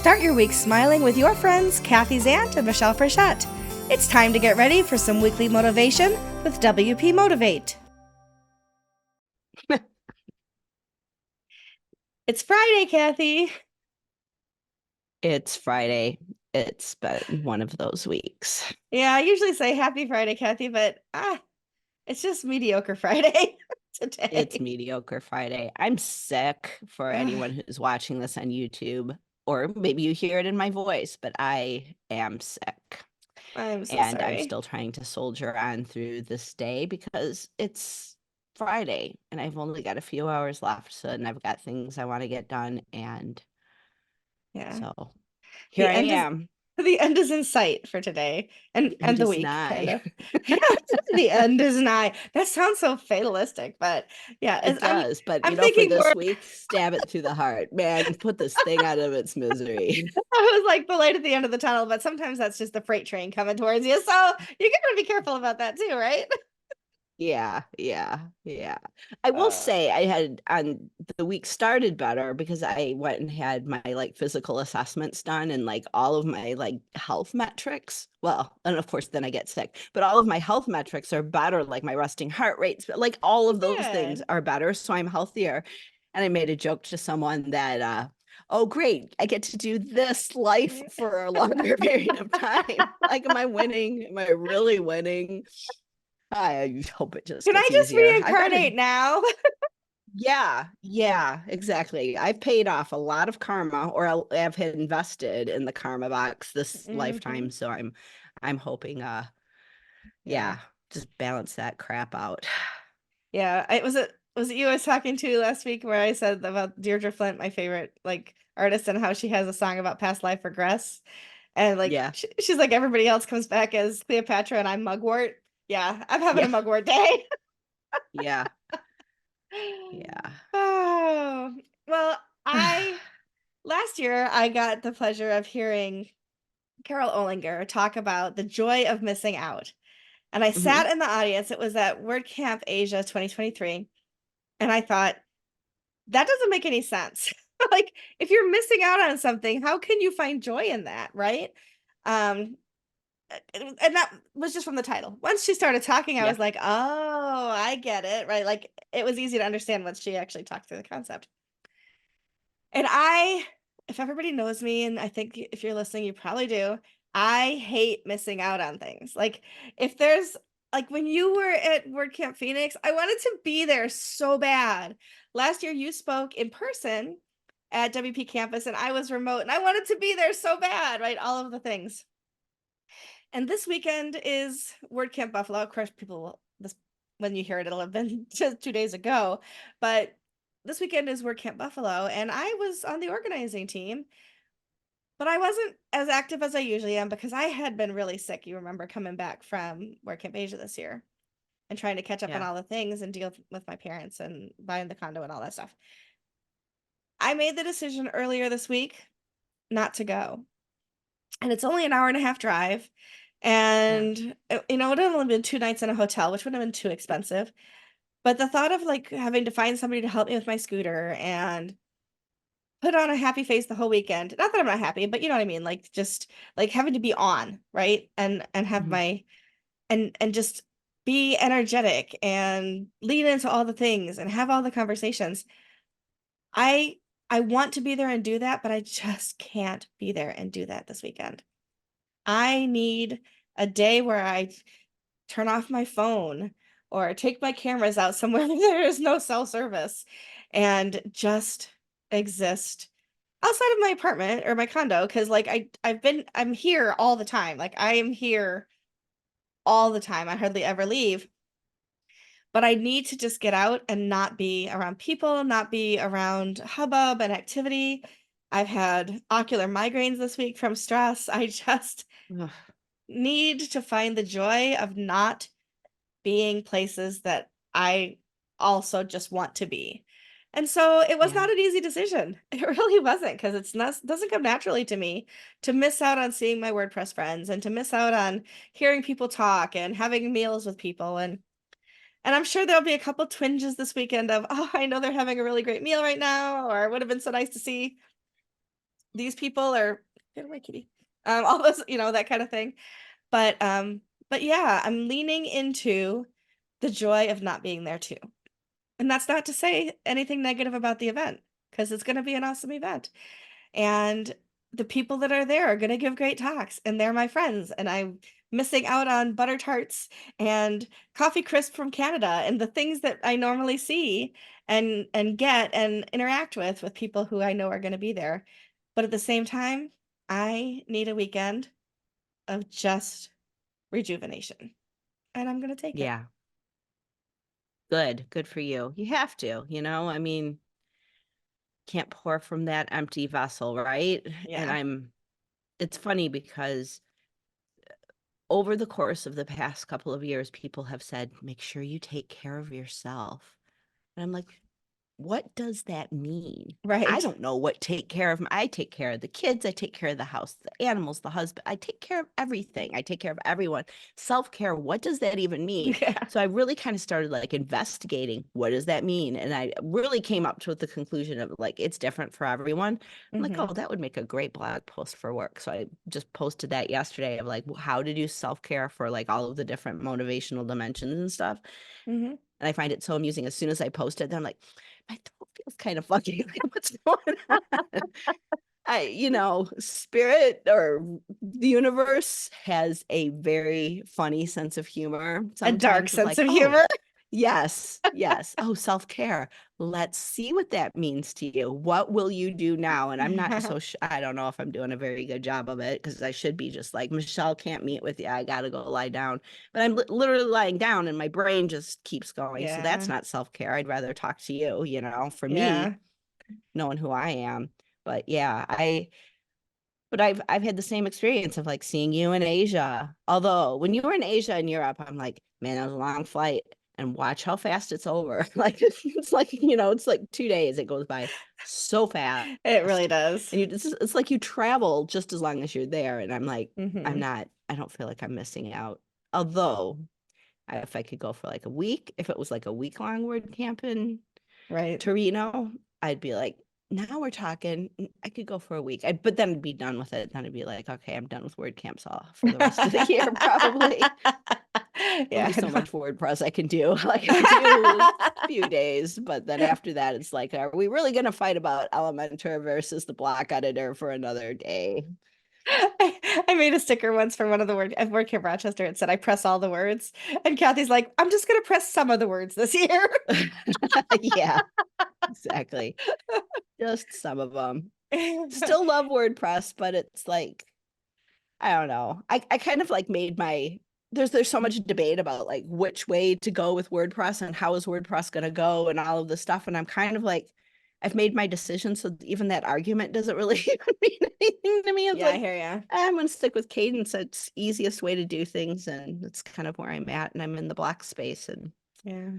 Start your week smiling with your friends, Kathy Zant and Michelle Frechette. It's time to get ready for some weekly motivation with WP Motivate. It's Friday, Kathy. It's Friday. It's been one of those weeks. Yeah, I usually say happy Friday, Kathy, but it's just mediocre Friday today. It's mediocre Friday. I'm sick for anyone who's watching this on YouTube, or maybe you hear it in my voice, but I am sick. I'm so And sorry. I'm still trying to soldier on through this day because it's Friday and I've only got a few hours left, and I've got things I want to get done. And Yeah. so here The I end is am. the end is in sight for today and End the is week, kind nigh. of. The end is nigh. That sounds so fatalistic, but yeah, It does, but I'm for thinking more. this week, stab it through the heart, man. Put this thing out of its misery. I was like the light at the end of the tunnel, but sometimes that's just the freight train coming towards you. So you gotta be careful about that too, right? Yeah. I will say I had on the week started better because I went and had my physical assessments done, and all of my health metrics. Well, and of course then I get sick, but all of my health metrics are better, like my resting heart rates, but all of those things Good. are better. So I'm healthier. And I made a joke to someone that oh great, I get to do this life for a longer period of time. Am I winning? Am I really winning? I hope it just Can I gets just easier. I've got reincarnate now? yeah, exactly. I've paid off a lot of karma, or I've had invested in the karma box this Mhm. lifetime. So I'm hoping, Yeah. yeah, just balance that crap out. Yeah. Was it you I was talking to last week where I said about Deirdre Flint, my favorite artist, and how she has a song about past life regress? And Yeah, she's like, everybody else comes back as Cleopatra and I'm Mugwort. Yeah, I'm having a yeah, Mugwort day. yeah, yeah. Oh, well, I last year I got the pleasure of hearing Carole Olinger talk about the joy of missing out. And I hmm sat in the audience. It was at WordCamp Asia 2023. And I thought, that doesn't make any sense. Like, if you're missing out on something, how can you find joy in that, right? Um, and that was just from the title. Once she started talking, I Yeah, was like, oh, I get it, right? Like, it was easy to understand once she actually talked through the concept. And if everybody knows me, and I think if you're listening, you probably do, I hate missing out on things. Like, if there's when you were at WordCamp Phoenix, I wanted to be there so bad. Last year, you spoke in person at WP campus, and I was remote, and I wanted to be there so bad, right? All of the things. And this weekend is WordCamp Buffalo. Of course, this when you hear it, it'll have been just 2 days ago. But this weekend is WordCamp Buffalo, and I was on the organizing team, but I wasn't as active as I usually am because I had been really sick. You remember coming back from WordCamp Asia this year and trying to catch up on yeah, all the things and deal with my parents and buying the condo and all that stuff. I made the decision earlier this week not to go. And it's only an hour and a half drive. yeah, And it would have only been 2 nights in a hotel, which would have been too expensive. But the thought of having to find somebody to help me with my scooter and put on a happy face the whole weekend. Not that I'm not happy, but you know what I mean? Just having to be on, right? And have hmm my and just be energetic and lean into all the things and have all the conversations. I I want to be there and do that, but I just can't be there and do that this weekend. I need a day where I turn off my phone or take my cameras out somewhere where there is no cell service and just exist outside of my apartment or my condo because I'm here all the time. Like, I am here all the time. I hardly ever leave, but I need to just get out and not be around people, not be around hubbub and activity. I've had ocular migraines this week from stress. I just Ugh, need to find the joy of not being places that I also just want to be. And so it was yeah, not an easy decision. It really wasn't because doesn't come naturally to me to miss out on seeing my WordPress friends and to miss out on hearing people talk and having meals with people. And I'm sure there'll be a couple twinges this weekend of, oh, I know they're having a really great meal right now, or it would have been so nice to see. these people are, get away, kitty. All those, that kind of thing. But yeah, I'm leaning into the joy of not being there too. And that's not to say anything negative about the event, because it's going to be an awesome event. And the people that are there are going to give great talks, and they're my friends. And I'm missing out on butter tarts and coffee crisp from Canada and the things that I normally see and get and interact with people who I know are going to be there. But at the same time, I need a weekend of just rejuvenation, and I'm going to take it. Yeah. Good for you. You have to, I mean, can't pour from that empty vessel, right? Yeah. It's funny because over the course of the past couple of years, people have said, make sure you take care of yourself. And I'm like, what does that mean? I Right. don't know what take care of. I take care of the kids. I take care of the house, the animals, the husband. I take care of everything. I take care of everyone. Self-care, what does that even mean? Yeah. So I really kind of started like investigating, what does that mean? And I really came up to the conclusion of like, it's different for everyone. I'm like, Mm-hmm. oh, that would make a great blog post for work. So I just posted that yesterday of like how to do self-care for like all of the different motivational dimensions and stuff. Mm-hmm. And I find it so amusing. As soon as I post it, then I'm like, my throat feels kind of funky. Like, what's going on? Spirit or the universe has a very funny sense of humor A dark sometimes of sense like, of oh, humor. yes, yes. Oh, self-care. Let's see what that means to you. What will you do now? And I'm not so I don't know if I'm doing a very good job of it because I should be just like, Michelle can't meet with you. I got to go lie down. But I'm literally lying down and my brain just keeps going. So that's Yeah. not self-care. I'd rather talk to you, for me, Yeah. knowing who I am. But yeah, I've had the same experience of like seeing you in Asia. Although when you were in Asia and Europe, I'm like, man, that was a long flight. And watch how fast it's over. Like it's like, it's like 2 days. It goes by so fast. It really does. And it's like you travel just as long as you're there. And I'm like, Mm-hmm. I don't feel like I'm missing out. Although if I could go for like a week, if it was like a week-long word camp in Right. Torino, I'd be like, now we're talking. I could go for a week, but then I'd be done with it. Then I'd be like, okay, I'm done with word camps all for the rest of the year, probably. Yeah. Only so much WordPress I can do. Like I do a few days, but then after that, it's like, are we really going to fight about Elementor versus the block editor for another day? I made a sticker once for one of the at WordCamp Rochester. It said, I press all the words. And Kathy's like, I'm just going to press some of the words this year. Yeah, exactly. Just some of them. Still love WordPress, but it's like, I don't know. I kind of like made there's so much debate about like which way to go with WordPress and how is WordPress gonna go and all of this stuff. And I'm kind of like, I've made my decision. So even that argument doesn't really even mean anything to me. It's Yeah, I like, hear you. I'm gonna stick with Cadence. It's easiest way to do things, and it's kind of where I'm at. And I'm in the black space and Yeah.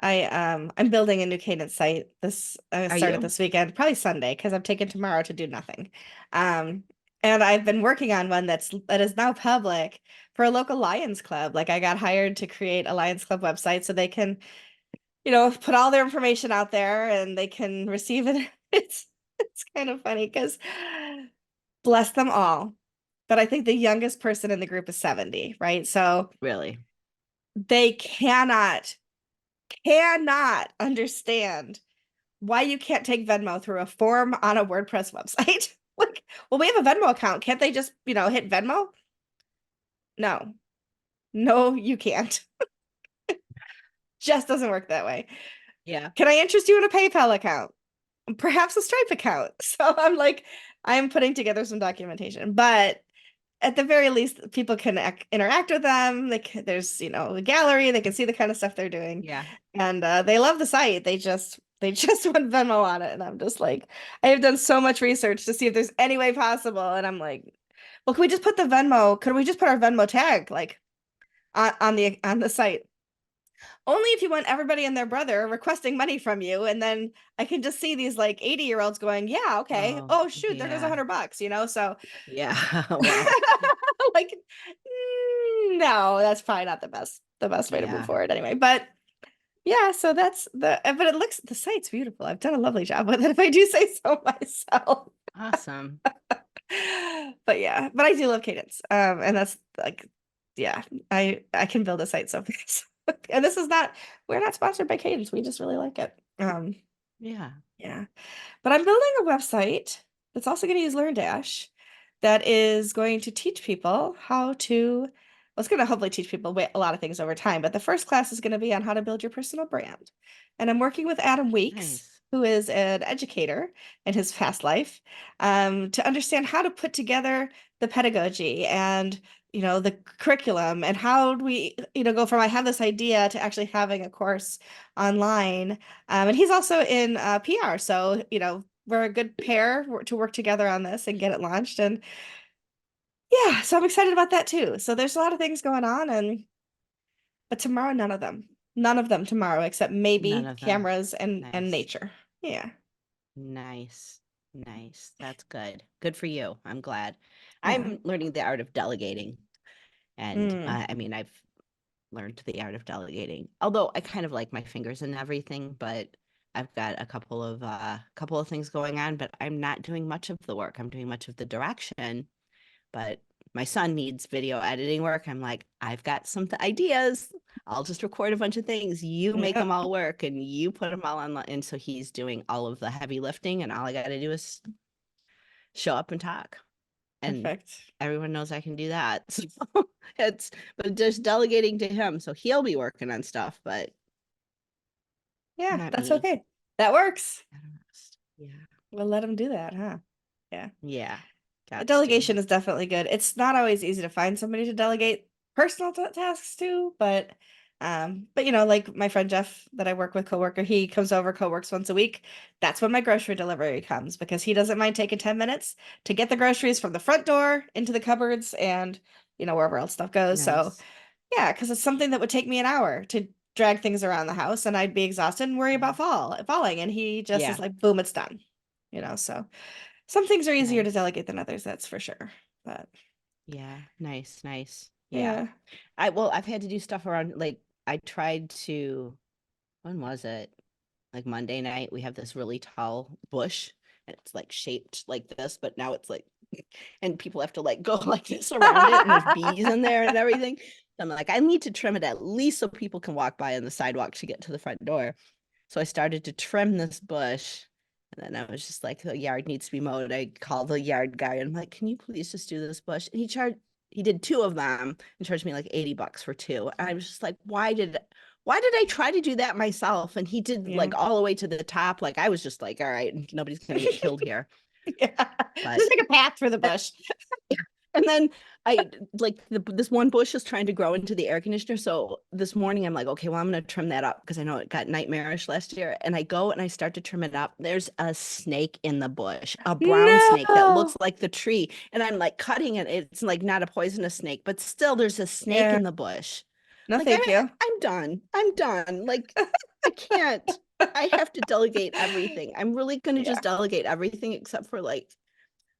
eh, I'm building a new cadence site. I are started you? this weekend, probably Sunday, because I'm taking tomorrow to do nothing. Um, and I've been working on one that is now public for a local Lions Club. Like I got hired to create a Lions Club website so they can, put all their information out there and they can receive it. It's kind of funny because bless them all. But I think the youngest person in the group is 70, right? So Really? they cannot understand why you can't take Venmo through a form on a WordPress website. Like, well, we have a Venmo account. Can't they just, hit Venmo? No, no, you can't. Just doesn't work that way. Yeah. Can I interest you in a PayPal account? Perhaps a Stripe account. So I'm like, I'm putting together some documentation, but at the very least, people can interact with them. There's, a gallery. They can see the kind of stuff they're doing, Yeah. and they love the site. They just want Venmo on it, and I'm just like, I have done so much research to see if there's any way possible, and I'm like, well, can we just put the Venmo? Could we just put our Venmo tag like on the site? Only if you want everybody and their brother requesting money from you, and then I can just see these like 80-year-olds going, yeah, okay. Oh, Oh shoot, there goes yeah. $100, so Yeah. Well, like no, that's probably not the best way to move yeah. forward anyway. But yeah, so but the site's beautiful. I've done a lovely job with it, if I do say so myself. awesome. But yeah, but I do love cadence. And that's like, yeah, I can build a site so fast. And this is not, we're not sponsored by Cadence. We just really like it. Yeah. Yeah. But I'm building a website that's also going to use LearnDash that is going to teach people how to, well, it's going to hopefully teach people a lot of things over time, but the first class is going to be on how to build your personal brand. And I'm working with Adam Weeks, Nice. who is an educator in his past life, to understand how to put together the pedagogy and the curriculum and how do we go from I have this idea to actually having a course online. And he's also in PR, so we're a good pair to work together on this and get it launched. And yeah, so I'm excited about that too. So there's a lot of things going on, but tomorrow, none of them tomorrow, except None maybe of them. cameras and Nice. nature. Yeah. Nice. Nice. That's good. Good for you. I'm glad. Yeah. I'm learning the art of delegating. And Mm, I mean, I've learned the art of delegating. Although I kind of like my fingers in everything, but I've got a couple of things going on, but I'm not doing much of the work. I'm doing much of the direction. But my son needs video editing work. I'm like, I've got some ideas. I'll just record a bunch of things. You make yeah. them all work and you put them all on. And so he's doing all of the heavy lifting, and all I got to do is show up and talk. And Perfect. everyone knows I can do that. So it's, but just delegating to him. So he'll be working on stuff, but Yeah, not that's me. okay. That works. I don't know. Yeah. We'll let him do that, huh? Yeah. Yeah. Got to. Delegation is definitely good. It's not always easy to find somebody to delegate personal tasks to, but like my friend Jeff that I work with, coworker, he comes over, co-works once a week. That's when my grocery delivery comes because he doesn't mind taking 10 minutes to get the groceries from the front door into the cupboards and wherever else stuff goes. So Nice. yeah, because it's something that would take me an hour to drag things around the house and I'd be exhausted and worry about falling. And he just is Yeah. like, boom, it's done. So some things are easier to Nice. delegate than others, that's for sure. But Yeah. Nice. Nice. Yeah. yeah. I've had to do stuff around, like, I tried to, when was it? Like Monday night, we have this really tall bush and it's like shaped like this, but now it's like, and people have to like go like this around it, and there's bees in there and everything. I'm like, I need to trim it at least so people can walk by on the sidewalk to get to the front door. So I started to trim this bush. And then I was just like, the yard needs to be mowed. I called the yard guy and I'm like, can you please just do this bush? And he did two of them and charged me like $80 for two. And I was just like, why did I try to do that myself? And he did Yeah. like all the way to the top. Like I was just like, all right, nobody's gonna get killed here. Yeah. But Just like a path through the bush. and then I like this one bush is trying to grow into the air conditioner. So this morning I'm like, okay, well, I'm going to trim that up because I know it got nightmarish last year. And I go and I start to trim it up. There's a snake in the bush, a brown snake that looks No. like the tree. And I'm like cutting it. It's like not a poisonous snake, but still there's a snake Yeah. in the bush. No, Like thank you. I'm done. I'm done. Like I can't. I have to delegate everything. I'm really going to Yeah. just delegate everything except for like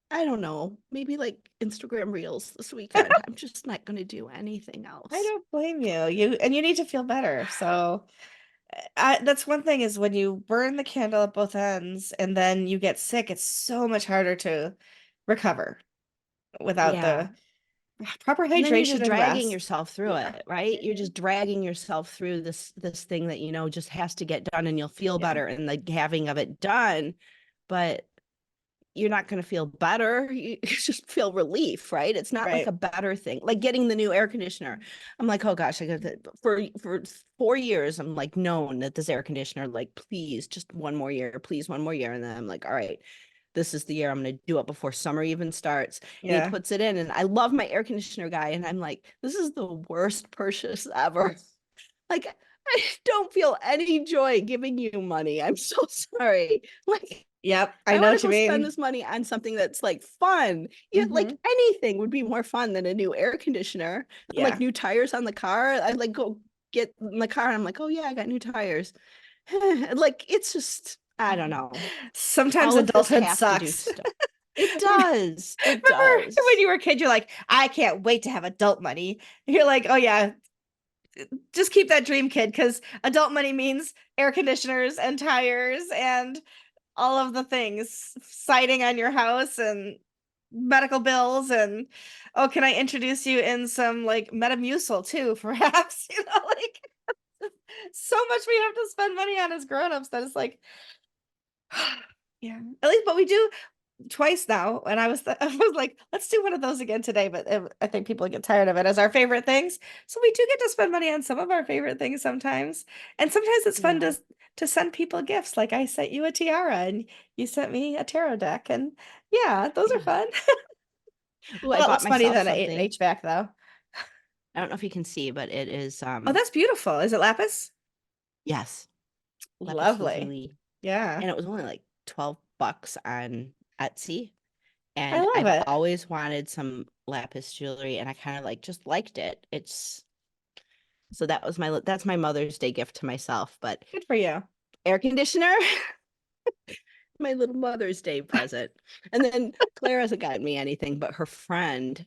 I don't know, maybe like Instagram Reels this weekend. I'm just not going to do anything I else. don't blame you. You need to feel better. So that's one thing is when you burn the candle at both ends and then you get sick, it's so much harder to recover without Yeah. the proper And then you're hydration just and dragging rest. yourself through Yeah. it, right? You're Mhm. just dragging yourself through this thing that just has to get done and you'll feel Yeah. better and the having of it done, but you're not going to feel better. You just feel relief, right? It's not like Right. a better thing. Like getting the new air conditioner. I'm like, oh gosh, I got for 4 years. I'm like known that this air conditioner, like, please, just one more year, please, one more year. And then I'm like, all right, this is the year I'm going to do it before summer even starts. And he Yeah. puts it in, and I love my air conditioner guy. And I'm like, this is the worst purchase ever. Like, I don't feel any joy giving you money. I'm so sorry. Like, Yep. I I know want to what you go spend mean. this money on something that's like fun. Yeah, like Hmm. anything would be more fun than a new air conditioner. Like Yeah. new tires on the car. I like go get in the car and I'm like, oh yeah, I got new tires. Like it's just, I don't know. Sometimes All of this adulthood has to do sucks. stuff. It does. It Remember when does. you were a kid, you're like, I can't wait to have adult money. You're like, oh yeah, just keep that dream, kid, because adult money means air conditioners and tires and all of the things, siding on your house and medical bills and oh, can I introduce you in some like Metamucil too, perhaps? Like so much we have to spend money on as grown-ups that it's like yeah. At least, but we do twice now, and I was like, let's do one of those again today, but I think people get tired of it as our favorite things. So we do get to spend money on some of our favorite things sometimes, and sometimes it's fun Yeah. to send people gifts. Like I sent you a tiara, and you sent me a tarot deck, and yeah, those are Yeah. fun. Ooh, A I lot bought less money myself than an something. HVAC though. I don't know if you can see, but it is Oh, that's beautiful. Is it lapis? yes, lapis Lovely. lazuli. Yeah, And it was only like 12 bucks on Etsy. I And love I've it. always wanted some lapis jewelry and I kind of like just liked it. It's so that's my Mother's Day gift to myself, but Good for you. air conditioner, my little Mother's Day present. And then Claire hasn't gotten me anything, but her friend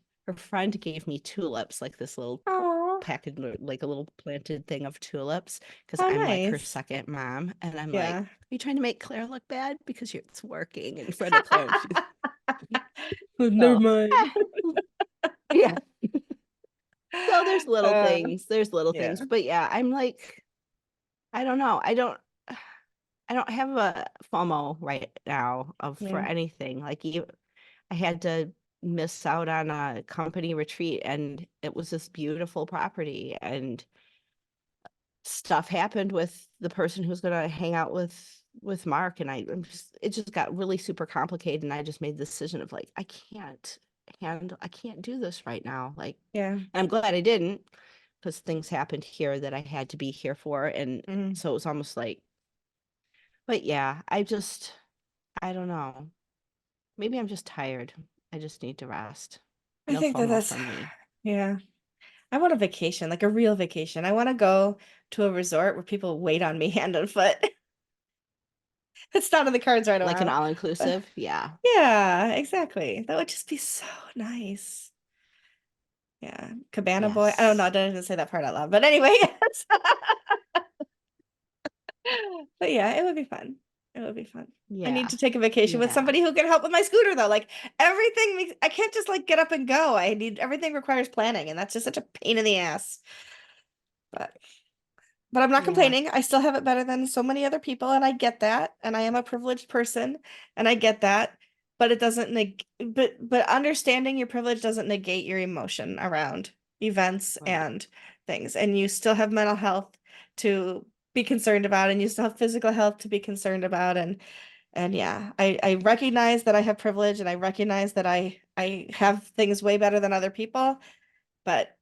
gave me tulips, like this little Oh, package, like a little planted thing of tulips, because how I'm like her nice. second mom. And I'm like, Yeah. are you trying to make Claire look bad? Because it's working in front of Claire. And she's Oh, never so, mind. yeah. So there's little Uh, things. There's little yeah, things. But yeah, I'm like, I don't know. I don't have a FOMO right now of for yeah, anything. Like I had to miss out on a company retreat and it was this beautiful property and stuff happened with the person who's going to hang out with Mark and it just got really super complicated and I just made the decision of like I can't do this right now. Like yeah. and I'm glad I didn't because things happened here that I had to be here for and Mm. so it was almost like but yeah, I don't know. Maybe I'm just tired. I just need to rest. I No think that FOMO that's, from me. yeah. I want a vacation, like a real vacation. I want to go to a resort where people wait on me hand and foot. It's not in the cards right Like an now, but all-inclusive? Yeah. yeah, exactly. That would just be so nice. Yeah, Cabana Boy. I don't know. I Yes. didn't say that part out loud, but anyway, yes. But yeah, it would be fun. It would be fun. I need Yeah. to take a vacation with Yeah. somebody who can help with my scooter though. Like everything makes, I can't just like get up and go. Everything requires planning and that's just such a pain in the ass. But I'm not Yeah. complaining. I still have it better than so many other people and I get that. And I am a privileged person and I get that. But it doesn't but understanding your privilege doesn't negate your emotion around events Right. and things. And you still have mental health to be concerned about and you still have physical health to be concerned about and yeah, I recognize that I have privilege and I recognize that I have things way better than other people, but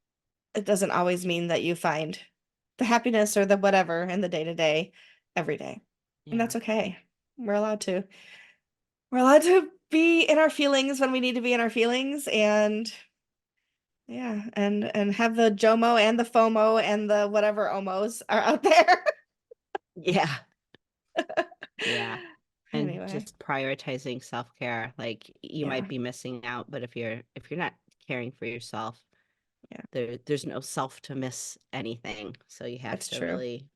it doesn't always mean that you find the happiness or the whatever in the day to day every day. And Yeah. that's okay. We're allowed to. We're allowed to be in our feelings when we need to be in our feelings and yeah, and have the JOMO and the FOMO and the whatever OMOs are out there. Yeah. Yeah. And Anyway, just prioritizing self-care. Like you yeah, might be missing out, but if you're not caring for yourself, yeah, there's no self to miss anything. So you have it's to true. really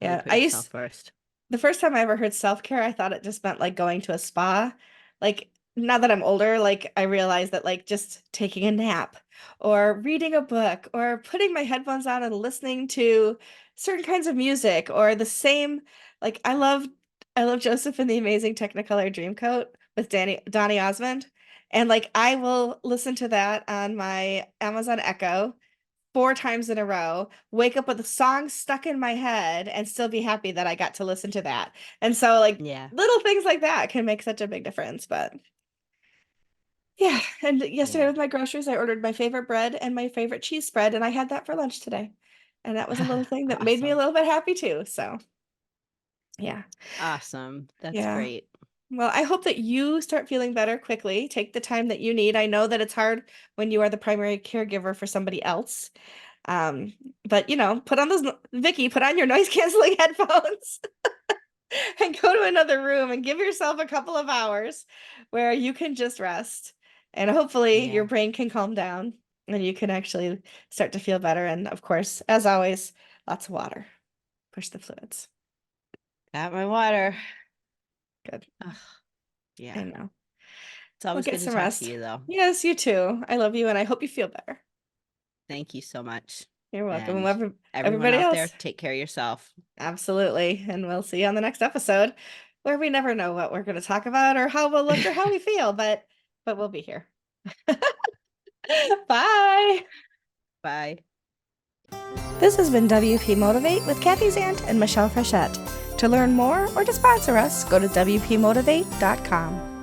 Yeah, put yourself first. the first time I ever heard self-care, I thought it just meant like going to a spa. Like now that I'm older, like I realize that like just taking a nap or reading a book or putting my headphones on and listening to certain kinds of music or the same like I love Joseph and the Amazing Technicolor Dreamcoat with Donny Osmond. And like I will listen to that on my Amazon Echo 4 times in a row, wake up with a song stuck in my head and still be happy that I got to listen to that. And so like Yeah. little things like that can make such a big difference. But yeah, and yesterday Yeah. with my groceries, I ordered my favorite bread and my favorite cheese spread, and I had that for lunch today. And that was a little thing that made me a Awesome. little bit happy too. So yeah. Awesome. That's Yeah. great. Well, I hope that you start feeling better quickly. Take the time that you need. I know that it's hard when you are the primary caregiver for somebody else. Um, but put on those Vicky, put on your noise canceling headphones and go to another room and give yourself a couple of hours where you can just rest. And hopefully your Yeah. brain can calm down and you can actually start to feel better. And of course, as always, lots of water. Push the fluids. Got my water. Good. Ugh, I yeah. know. It's Well, always get good to some talk rest. to you, though. Yes, you too. I love you, and I hope you feel better. Thank you so much. You're welcome. And everyone Everybody out there, else. take care of yourself. Absolutely. And we'll see you on the next episode where we never know what we're going to talk about or how we'll look or how we feel, but we'll be here. Bye. Bye. This has been WP Motivate with Kathy Zant and Michelle Frechette. To learn more or to sponsor us, go to WPMotivate.com.